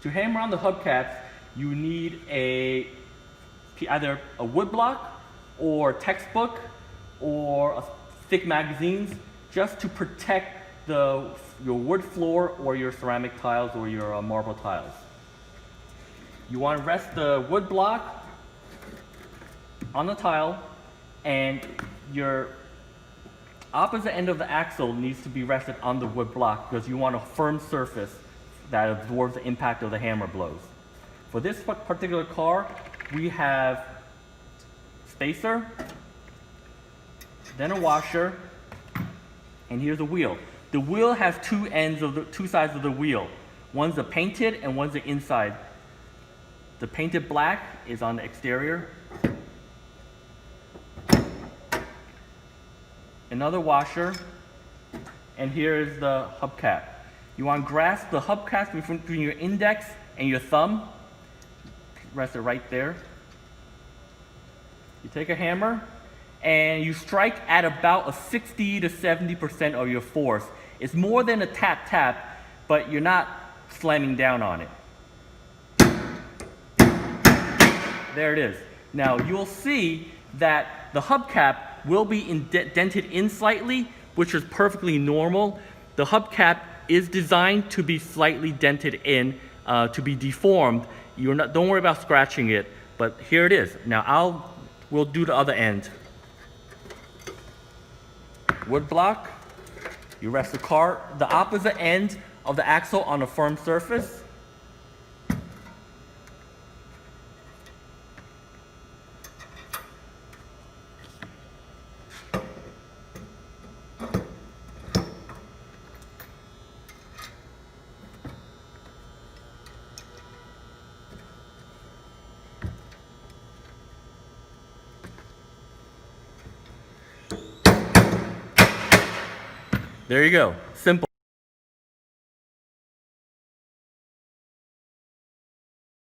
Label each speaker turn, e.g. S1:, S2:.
S1: To hammer on the hubcaps, you need either a wood block or textbook or thick magazines just to protect your wood floor or your ceramic tiles or your marble tiles. You want to rest the wood block on the tile, and your opposite end of the axle needs to be rested on the wood block because you want a firm surface that absorbs the impact of the hammer blows. For this particular car, we have spacer, then a washer, and here's a wheel. The wheel has two sides of the wheel. One's the painted and one's the inside. The painted black is on the exterior. Another washer, and here is the hubcap. You want to grasp the hubcap between your index and your thumb. Rest it right there. You take a hammer and you strike at about a 60 to 70% of your force. It's more than a tap tap, but you're not slamming down on it. There it is. Now you'll see that the hubcap will be dented in slightly, which is perfectly normal. The hubcap is designed to be slightly dented in, to be deformed. Don't worry about scratching it, but here it is. Now we'll do the other end. Wood block. You rest the opposite end of the axle on a firm surface. There you go. Simple.